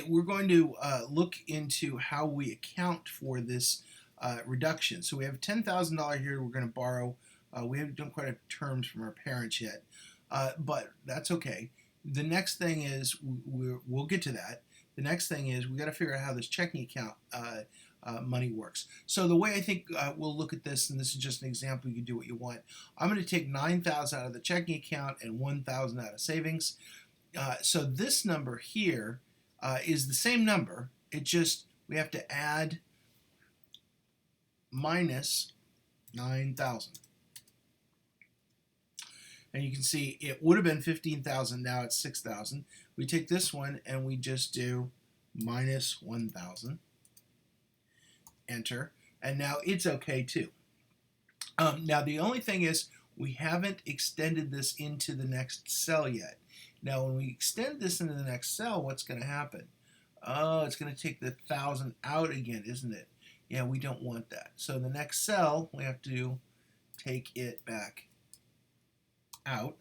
we're going to look into how we account for this reduction. So we have $10,000 here we're going to borrow. We don't quite have terms from our parents yet, but that's okay. The next thing is, we'll get to that. The next thing is we got to figure out how this checking account money works. So the way I think we'll look at this, and this is just an example, you can do what you want. I'm going to take $9,000 out of the checking account and $1,000 out of savings. So this number here is the same number. It just, we have to add minus 9,000. And you can see it would have been 15,000, now it's 6,000. We take this one and we just do minus 1,000. Enter. And now it's okay too. Now the only thing is we haven't extended this into the next cell yet. Now when we extend this into the next cell, what's going to happen? Oh, it's going to take the 1,000 out again, isn't it? Yeah, we don't want that. So the next cell, we have to take it back out.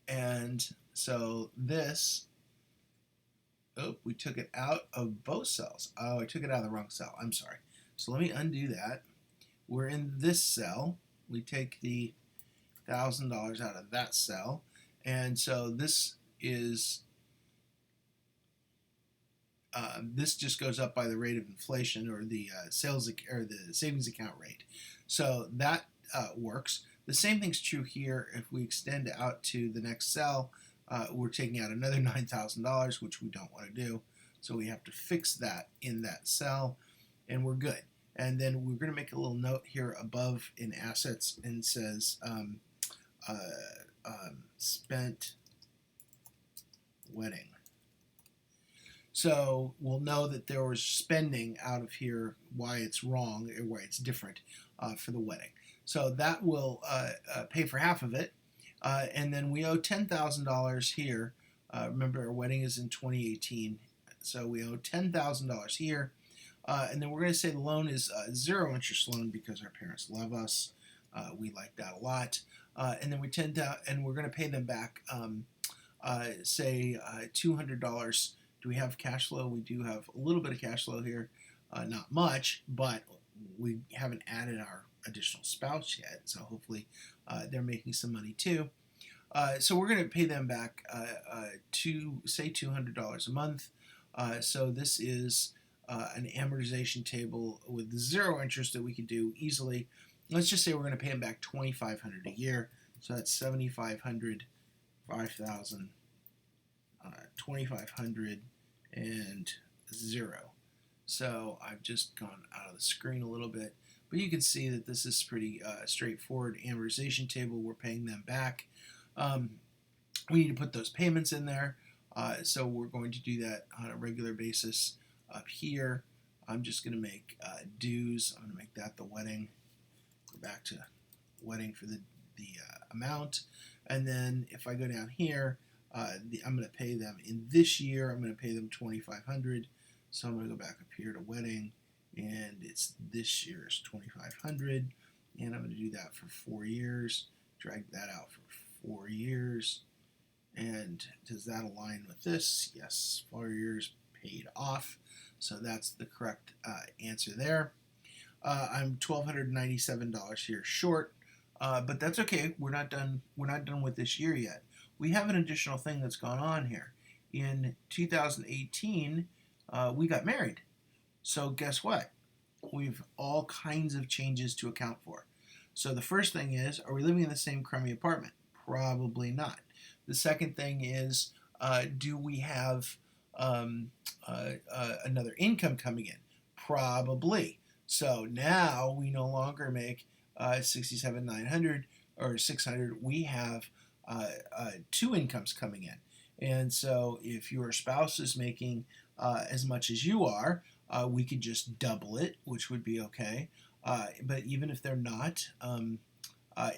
And so this, oh, we took it out of both cells. Oh, I took it out of the wrong cell. I'm sorry. So let me undo that. We're in this cell. We take the $1,000 out of that cell. And so this is, this just goes up by the rate of inflation, or the the savings account rate. So that works. The same thing's true here. If we extend out to the next cell, we're taking out another $9,000, which we don't want to do. So we have to fix that in that cell, and we're good. And then we're going to make a little note here above in assets, and says spent wedding. So we'll know that there was spending out of here, why it's wrong or why it's different for the wedding. So that will pay for half of it. And then we owe $10,000 here. Remember, our wedding is in 2018. So we owe $10,000 here. And then we're going to say the loan is a zero interest loan because our parents love us. We like that a lot. And then we're going to pay them back, say $200. Do we have cash flow? We do have a little bit of cash flow here. Not much, but we haven't added our additional spouse yet. So hopefully they're making some money too. So we're going to pay them back say $200 a month. So this is an amortization table with zero interest that we could do easily. Let's just say we're going to pay them back $2,500 a year. So that's $7,500, $5,000, $2,500, and zero. So I've just gone out of the screen a little bit, but you can see that this is pretty straightforward amortization table. We're paying them back. We need to put those payments in there. So we're going to do that on a regular basis up here. I'm just going to make dues. I'm going to make that the wedding. Go back to wedding for the amount. And then if I go down here, I'm going to pay them in this year. I'm going to pay them $2,500. So I'm going to go back up here to wedding, and it's this year's $2,500, and I'm going to do that for 4 years. Drag that out for 4 years. And does that align with this? Yes, 4 years paid off. So that's the correct answer there. I'm $1,297 here short, but that's okay. We're not done. We're not done with this year yet. We have an additional thing that's gone on here. In 2018, we got married. So guess what? We've all kinds of changes to account for. So the first thing is, are we living in the same crummy apartment? Probably not. The second thing is, do we have another income coming in? Probably. So now we no longer make $67,900 or $600. We have two incomes coming in. And so if your spouse is making as much as you are, we could just double it, which would be okay. But even if they're not,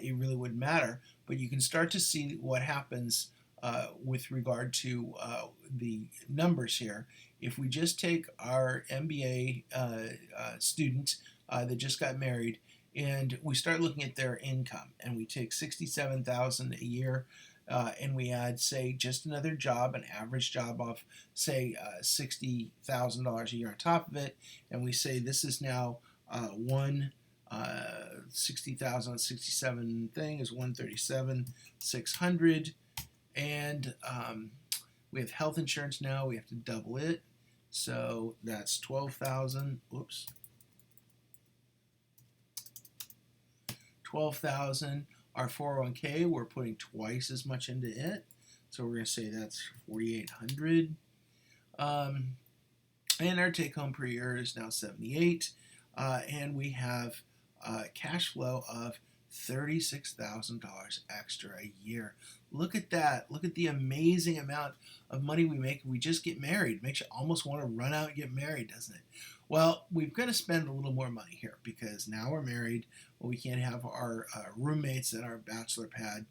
it really wouldn't matter. But you can start to see what happens with regard to the numbers here. If we just take our MBA student that just got married, and we start looking at their income, and we take $67,000 a year, and we add, say, just another job, an average job of, say, $60,000 a year on top of it, and we say this is now one 60,067 thing is 137,600, and we have health insurance now. We have to double it, so that's 12,000. Whoops, 12,000. Our 401k, we're putting twice as much into it, so we're going to say that's 4,800. And our take home per year is now 78, and we have cash flow of $36,000 extra a year. Look at that. Look at the amazing amount of money we make if we just get married. It makes you almost want to run out and get married, doesn't it? Well, we've got to spend a little more money here because now we're married. Well, we can't have our roommates at our bachelor pad.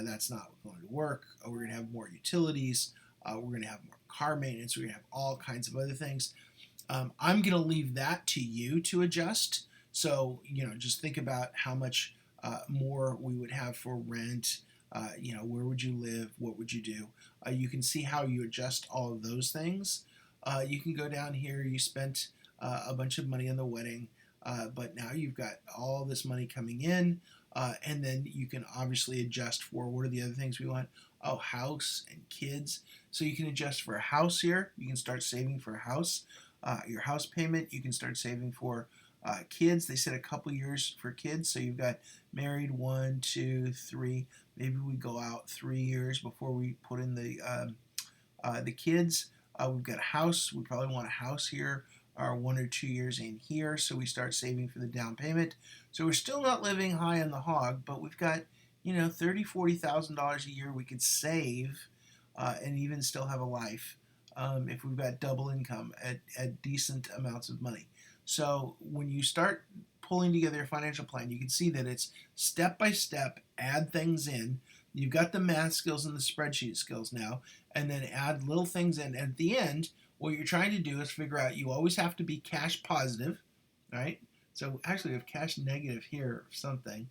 That's not going to work. We're going to have more utilities. We're going to have more car maintenance. We're going to have all kinds of other things. I'm going to leave that to you to adjust. So, just think about how much more we would have for rent. Where would you live? What would you do? You can see how you adjust all of those things. You can go down here. You spent a bunch of money on the wedding, but now you've got all this money coming in, and then you can obviously adjust for what are the other things we want. Oh, house and kids. So you can adjust for a house here. You can start saving for a house. Your house payment, you can start saving for kids. They said a couple years for kids, so you've got married 1, 2, 3. Maybe we go out 3 years before we put in the kids. We've got a house. We probably want a house here, or 1 or 2 years in here, so we start saving for the down payment. So we're still not living high on the hog, but we've got $30,000, $40,000 a year we could save and even still have a life if we've got double income at decent amounts of money. So when you start pulling together a financial plan, you can see that it's step by step, add things in. You've got the math skills and the spreadsheet skills now, and then add little things in. And at the end, what you're trying to do is figure out you always have to be cash positive, right? So actually we have cash negative here or something.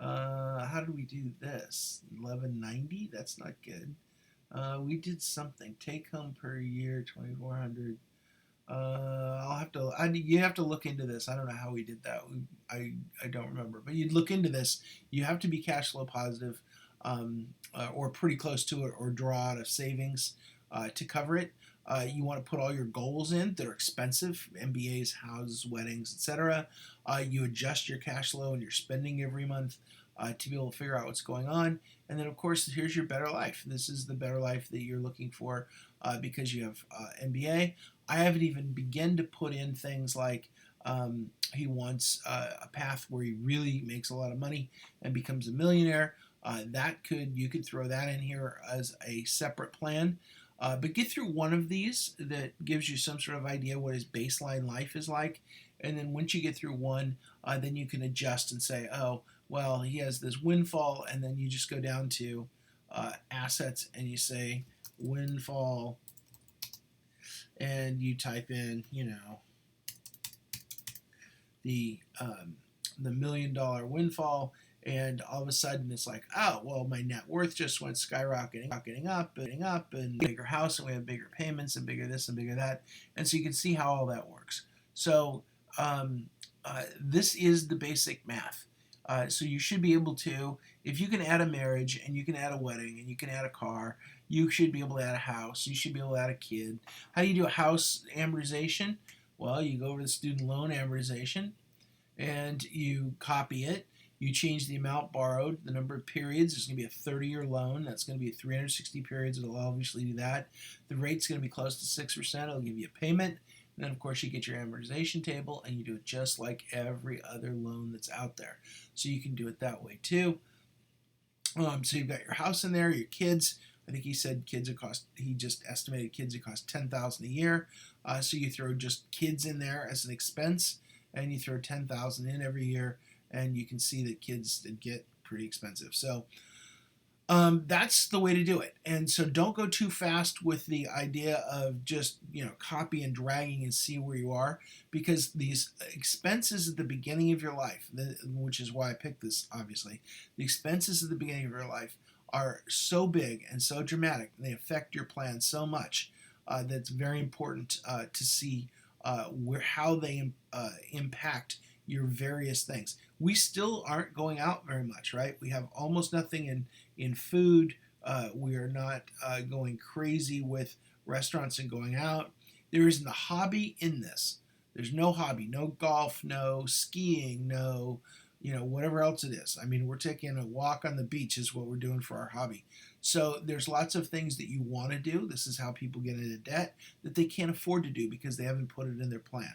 How did we do this? 1190? That's not good. We did something. Take home per year, 2,400. You have to look into this. I don't know how we did that. I don't remember. But you'd look into this. You have to be cash flow positive, or pretty close to it, or draw out of savings to cover it. You want to put all your goals in that are expensive, MBAs, houses, weddings, etc. You adjust your cash flow and your spending every month to be able to figure out what's going on. And then, of course, here's your better life. This is the better life that you're looking for because you have MBA. I haven't even begun to put in things like he wants a path where he really makes a lot of money and becomes a millionaire. You could throw that in here as a separate plan. But get through one of these that gives you some sort of idea what his baseline life is like. And then once you get through one, then you can adjust and say, oh, well, he has this windfall. And then you just go down to assets and you say windfall. And you type in, the $1 million windfall. And all of a sudden it's like, oh, well, my net worth just went skyrocketing up, and bigger house, and we have bigger payments and bigger this and bigger that. And so you can see how all that works. So this is the basic math. So you should be able to, if you can add a marriage and you can add a wedding and you can add a car, you should be able to add a house. You should be able to add a kid. How do you do a house amortization? Well, you go over to the student loan amortization and you copy it. You change the amount borrowed, the number of periods. There's going to be a 30-year loan. That's going to be 360 periods. It'll obviously do that. The rate's going to be close to 6%. It'll give you a payment. And then, of course, you get your amortization table, and you do it just like every other loan that's out there. So you can do it that way, too. So you've got your house in there, your kids. I think he said he just estimated kids would cost $10,000 a year. So you throw just kids in there as an expense, and you throw $10,000 in every year. And you can see that kids get pretty expensive. So that's the way to do it. And so don't go too fast with the idea of just, copy and dragging and see where you are, because these expenses at the beginning of your life, which is why I picked this, obviously, the expenses at the beginning of your life are so big and so dramatic, and they affect your plan so much that's very important to see how they impact your various things. We still aren't going out very much, right? We have almost nothing in food. We are not going crazy with restaurants and going out. There isn't a hobby in this. There's no hobby, no golf, no skiing, no, whatever else it is. I mean, we're taking a walk on the beach is what we're doing for our hobby. So there's lots of things that you want to do. This is how people get into debt that they can't afford to do because they haven't put it in their plan.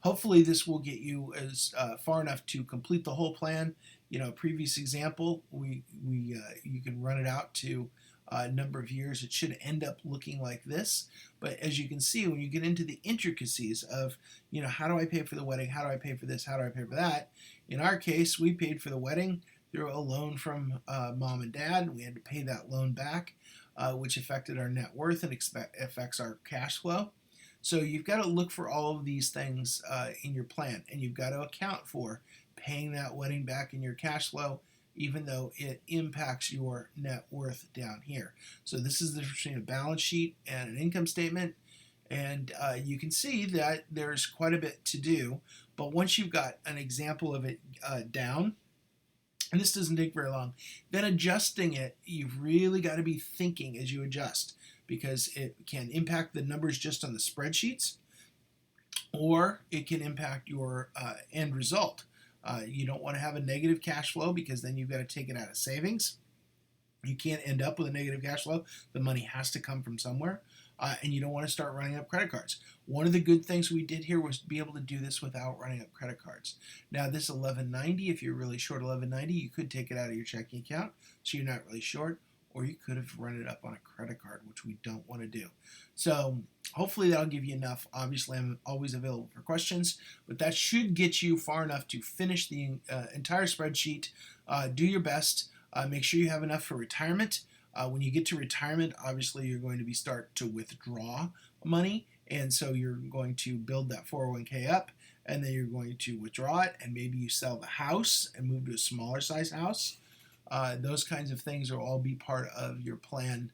Hopefully this will get you as far enough to complete the whole plan. Previous example, you can run it out to a number of years. It should end up looking like this. But as you can see, when you get into the intricacies of, how do I pay for the wedding? How do I pay for this? How do I pay for that? In our case, we paid for the wedding through a loan from mom and dad, and we had to pay that loan back, which affected our net worth and affects our cash flow. So you've got to look for all of these things in your plan, and you've got to account for paying that wedding back in your cash flow, even though it impacts your net worth down here. So this is the difference between a balance sheet and an income statement, and you can see that there's quite a bit to do. But once you've got an example of it down, and this doesn't take very long, then adjusting it, you've really got to be thinking as you adjust, because it can impact the numbers just on the spreadsheets, or it can impact your end result. You don't want to have a negative cash flow because then you've got to take it out of savings. You can't end up with a negative cash flow. The money has to come from somewhere. And you don't want to start running up credit cards. One of the good things we did here was to be able to do this without running up credit cards. Now this $11.90, if you're really short $11.90, you could take it out of your checking account, so you're not really short, or you could have run it up on a credit card, which we don't want to do. So hopefully that'll give you enough. Obviously, I'm always available for questions, but that should get you far enough to finish the entire spreadsheet. Do your best. Make sure you have enough for retirement. When you get to retirement, obviously you're going to start to withdraw money, and so you're going to build that 401k up, and then you're going to withdraw it, and maybe you sell the house and move to a smaller size house. Those kinds of things will all be part of your plan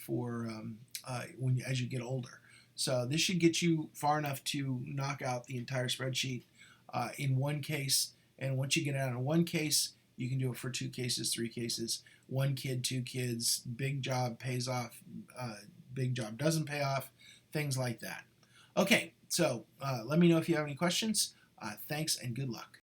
for as you get older. So this should get you far enough to knock out the entire spreadsheet in one case, and once you get out in one case, you can do it for 2 cases, 3 cases, 1 kid, 2 kids, big job pays off, big job doesn't pay off, things like that. Okay, so let me know if you have any questions. Thanks and good luck.